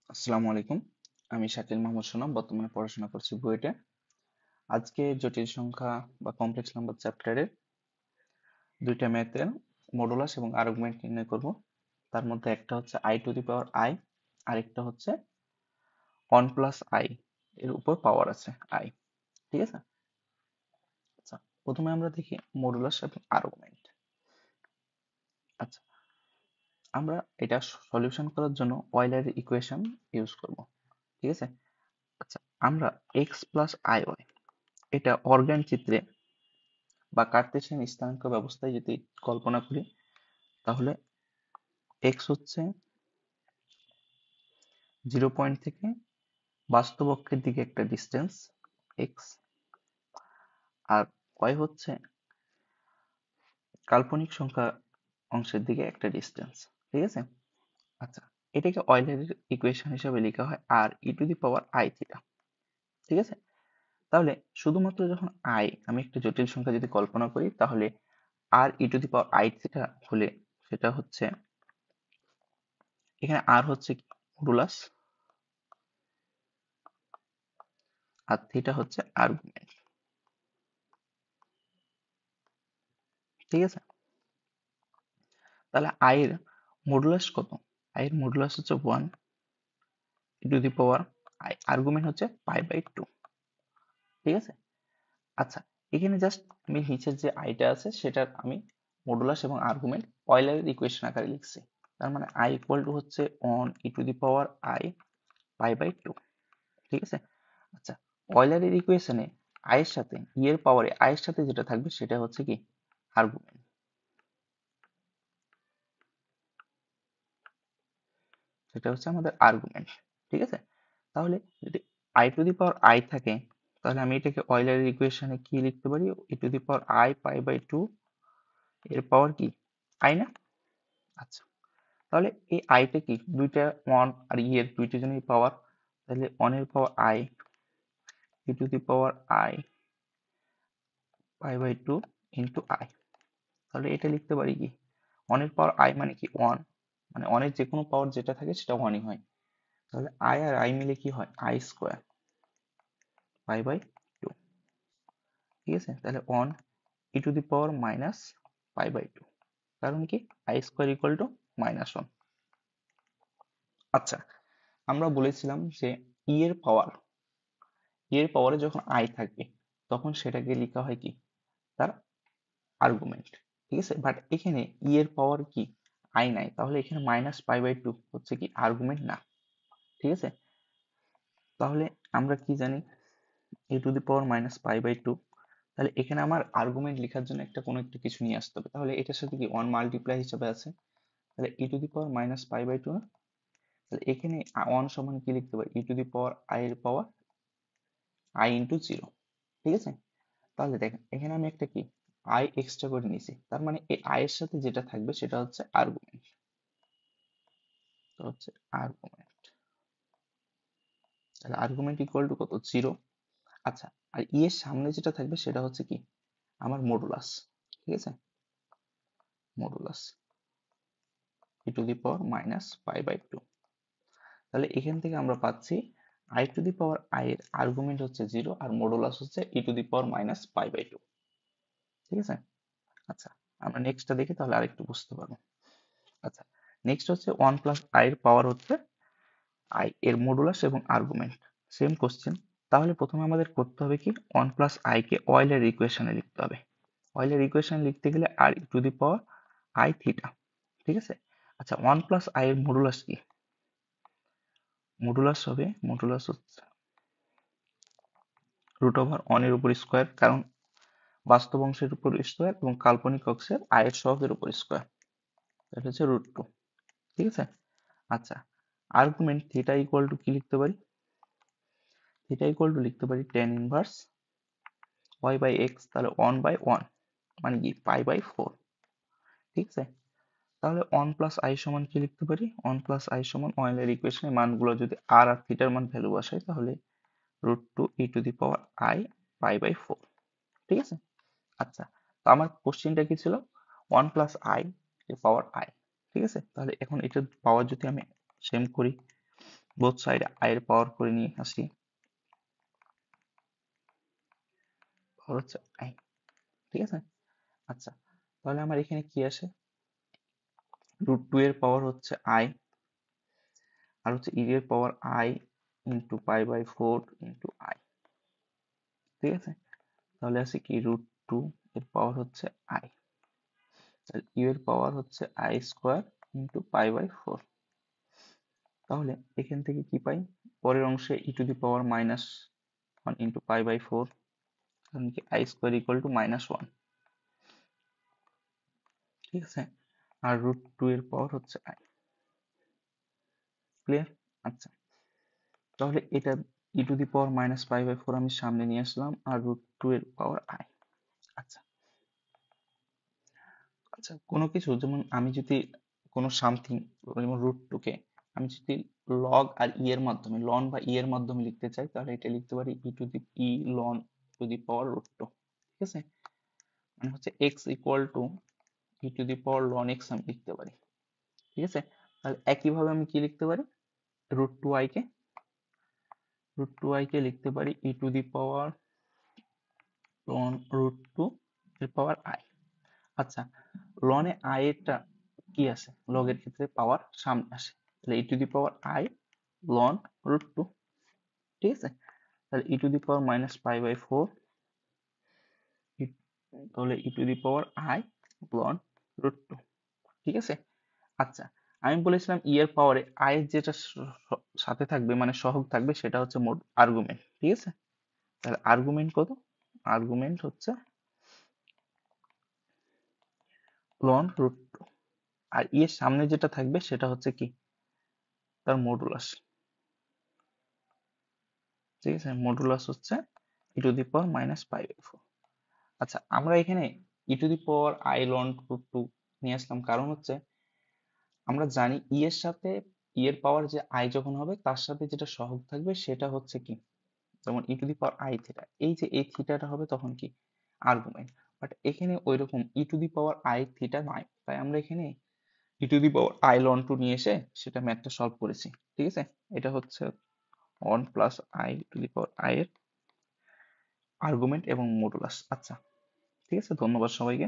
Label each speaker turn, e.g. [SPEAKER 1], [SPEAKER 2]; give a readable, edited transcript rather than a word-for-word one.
[SPEAKER 1] আসসালামু আলাইকুম। আমি শাকিল মাহমুদ সোনাম, বর্তমানে পড়াশোনা করছি বুয়েটে। আজকে জটিল সংখ্যা বা কমপ্লেক্স নাম্বার চ্যাপ্টারের দুইটা ম্যাথের মডুলাস এবং আর্গুমেন্ট নির্ণয় করব। তার মধ্যে একটা হচ্ছে I two the power I, আরেকটা হচ্ছে ওয়ান প্লাস আই এর উপর পাওয়ার আছে আই। ঠিক আছে। আচ্ছা, প্রথমে আমরা দেখি মডুলাস এবং আর্গুমেন্ট। আচ্ছা, আমরা এটা সলিউশন করার জন্য অয়েলারের ইকুয়েশন ইউজ করব। ঠিক আছে। আচ্ছা, আমরা এক্স প্লাস আই ওয়াই এটা অর্গান চিত্রে বা কার্তেশিয়ান স্থানাঙ্ক ব্যবস্থায় যদি কল্পনা করি, তাহলে এক্স হচ্ছে 0 পয়েন্ট থেকে বাস্তব অক্ষের দিকে একটা ডিস্টেন্স এক্স, আর ওয়াই হচ্ছে কাল্পনিক সংখ্যা অংশের দিকে একটা ডিস্টেন্স। ঠিক আছে। আচ্ছা, এটাকে অয়েলারের ইকুয়েশন হিসেবে লেখা হয় r e to the power i theta. ঠিক আছে। তাহলে শুধুমাত্র যখন আমি একটা জটিল সংখ্যা যদি কল্পনা করি, তাহলে r e to the power i theta হলে সেটা হচ্ছে, এখানে আর হচ্ছে মডুলাস আর থিটা হচ্ছে আর্গুমেন্ট। ঠিক আছে। তাহলে আই এর মডুলাস কত? আই এর মডুলাস হচ্ছে 1 e to the power i, argument হচ্ছে পাই/2। ঠিক আছে। আচ্ছা, এখানে জাস্ট আমি নিচের যে আইটা আছে সেটার আমি মডুলাস এবং আর্গুমেন্ট অয়েলারের ইকুয়েশন আকারে লিখছি। তার মানে আই ইকুয়াল টু হচ্ছে 1 e to the power i পাই/2। ঠিক আছে। আচ্ছা, অয়েলারের ইকুয়েশনে আই এর সাথে এর পাওয়ারে আই এর সাথে যেটা থাকবে সেটা হচ্ছে কি আর্গুমেন্ট। সেটা হচ্ছে আমাদের আর্গুমেন্ট। ঠিক আছে। তাহলে যদি I two the power I থাকে, তাহলে আমি এটাকে অয়েলারের ইকুয়েশনে কি লিখতে পারি? ই টু দি পাওয়ার আই পাই/2 এর পাওয়ার কি আই না? আচ্ছা, তাহলে এই আইটা কি দুইটা ওয়ান আর এর দুইটা জনই পাওয়ার, তাহলে ওয়ান এর power i e to the power i পাই/2 ইন্টু আই। তাহলে এটা লিখতে পারি কি ওয়ান এর পাওয়ার আই মানে কি ওয়ান, মানে ওয়ানের যে কোনো পাওয়ার যেটা থাকে সেটা ওয়ানই হয়। তাহলে আই আর আই মিলে কি হয়? আই স্কোয়ার পাই/2। ঠিক আছে। তাহলে one e to the power minus পাই/2, কারণ কি আই স্কোয়ার ইকুয়াল টু -1। আচ্ছা, আমরা বলেছিলাম যে এর পাওয়ারে যখন আই থাকবে তখন সেটাকে লেখা হয় কি তার আর্গুমেন্ট। ঠিক আছে। বাট এখানে এর পাওয়ার কি আই নাই, তাহলে এখানে -পাই/2 হচ্ছে কি আর্গুমেন্ট না। ঠিক আছে। তাহলে আমরা কি জানি ই টু দি পাওয়ার -পাই/2, তাহলে এখানে আমার আর্গুমেন্ট লেখার জন্য কোনো একটা কিছু নিয়ে আসতে হবে। তাহলে এটার সাথে কি ওয়ান মাল্টিপ্লাই হিসেবে আছে, তাহলে ই টু দি পাওয়ার -পাই/2 না? তাহলে এখানে ওয়ান সমান কি লিখতে পারি? ই টু দি পাওয়ার আই এর পাওয়ার আই ইন্টু 0। ঠিক আছে। তাহলে দেখেন এখানে আমি একটা কি আই এক্সট্রা করে নিয়েছি, তার মানে এই আই এর সাথে যেটা থাকবে সেটা হচ্ছে আর্গুমেন্ট। তো হচ্ছে আর্গুমেন্ট, তাহলে আর্গুমেন্ট ইকুয়াল টু কত? 0। আচ্ছা, আর ই এর সামনে যেটা থাকবে সেটা হচ্ছে কি আমার মডুলাস। ঠিক আছে। মডুলাস ই টু দি পাওয়ার -পাই/2। তাহলে এখান থেকে আমরা পাচ্ছি I two the power I এর আর্গুমেন্ট হচ্ছে 0 আর মডুলাস হচ্ছে ই টু দি পাওয়ার -পাই/2। ঠিক আছে। আচ্ছা, আমরা নেক্সটটা দেখি, তাহলে আরেকটু বুঝতে পারবো। আচ্ছা, নেক্সট হচ্ছে ওয়ান প্লাস আই এর পাওয়ার হচ্ছে আই এর মডুলাস এবং আর্গুমেন্ট। Same question. তাহলে প্রথমে আমাদের করতে হবে কি ওয়ান প্লাস আই কে অয়েলের ইকুয়েশনে লিখতে হবে। অয়েলের ইকুয়েশন লিখতে গেলে r e to the power i theta. ঠিক আছে। আচ্ছা, ওয়ান প্লাস আই এর মডুলাস কি? মডুলাস হচ্ছে √1 এর উপর স্কোয়ার, কারণ বাস্তব অংশের উপর স্কোয়ার এবং কাল্পনিক অংশের আয়ের সহগের উপর স্কোয়ার, এটা হচ্ছে √2। ঠিক আছে। আচ্ছা, আর্গুমেন্ট থিটা ইকুয়াল টু কি লিখতে পারি? থিটা ইকুয়াল টু লিখতে পারি tan ইনভার্স y/x, তাহলে 1/1 মানে কি পাই/4। ঠিক আছে। তাহলে 1 প্লাস আই সমান কি লিখতে পারি? 1 প্লাস আই সমান অয়েলের ইকুয়েশনের মানগুলো যদি আর থিটার মান ভ্যালু বসাই, তাহলে √2 ই টু দি পাওয়ার আই পাই/4। ঠিক আছে। আচ্ছা, তো আমার কোশ্চেনটা কি ছিল? 1 প্লাস আই এর পাওয়ার আই। ঠিক আছে। তাহলে এখন এটার পাওয়ার যদি আমি সেম করি, বোথ সাইডে i এর পাওয়ার করে নিয়ে আসি, পাওয়ার হচ্ছে i, ঠিক আছে। আচ্ছা, তাহলে আমার এখানে কি আসে, √2 এর পাওয়ার হচ্ছে i, আর হচ্ছে e এর পাওয়ার i ইন্টু π/4 ইন্টু i, ঠিক আছে। তাহলে আছে কি √2 এর পাওয়ার হচ্ছে i, তাহলে u এর পাওয়ার হচ্ছে i² ইন্টু π/4। তাহলে এখান থেকে কি পাই, পরের অংশে e⁻⁻1 ইন্টু π/4, কারণ কি i² ইকুয়াল টু -1, ঠিক আছে। আর √2 এর পাওয়ার হচ্ছে i, ক্লিয়ার। আচ্ছা, তাহলে এটা e⁻⁻π/4 আমি সামনে নিয়ে আসলাম, আর √2 এর পাওয়ার i। আচ্ছা আচ্ছা, কোনো কিছু যেমন আমি যদি কোনো সামথিং, যেমন √2 কে আমি যদি লগ আর ই এর মাধ্যমে, লন বা ই এর মাধ্যমে লিখতে চাই, তাহলে এটা লিখতে পারি ই লন টু দি পাওয়ার √2, ঠিক আছে। মানে হচ্ছে x ইকুয়াল টু ই⁻লন x আমি লিখতে পারি, ঠিক আছে। তাহলে একইভাবে আমি কি লিখতে পারি, √2i কে লিখতে পারি ই⁻লন √2 এর পাওয়ার i। আচ্ছা, লনে i এরটা কি আছে, লগের ক্ষেত্রে পাওয়ার সামনে আসে, তাহলে ই⁻i লন √2, ঠিক আছে। তাহলে e⁻⁻π/4, তাহলে ই⁻i লন √2, ঠিক আছে। আচ্ছা, আমি বলেছিলাম ই এর পাওয়ারে i এর যেটা সাথে থাকবে মানে সহগ থাকবে সেটা হচ্ছে মোট আর্গুমেন্ট, ঠিক আছে। তাহলে আর্গুমেন্ট কত, আর্গুমেন্ট হচ্ছে লন √2, আর ই এর সামনে যেটা থাকবে সেটা হচ্ছে কি, তার মডুলাস, ঠিক আছে। মডুলাস হচ্ছে e⁻⁻π/4। আচ্ছা, আমরা এখানে ই⁻i লন √2 নিয়ে আসলাম, কারণ হচ্ছে আমরা জানি ই এর সাথে ই এর পাওয়ার যে i যখন হবে তার সাথে যেটা সহগ থাকবে সেটা হচ্ছে কি, যেমন e⁻i থিটা, এই যে এই থিটাটা হবে তখন কি আর্গুমেন্ট, বাট এখানে ওইরকম e⁻i থিটা নয়, তাই আমরা এখানে ই⁻i লন টু নিয়ে এসে সেটা ম্যাথটা সলভ করেছি, ঠিক আছে। এটা হচ্ছে 1 প্লাস i⁻i এর আর্গুমেন্ট এবং মডুলাস। আচ্ছা, ঠিক আছে, ধন্যবাদ সবাইকে।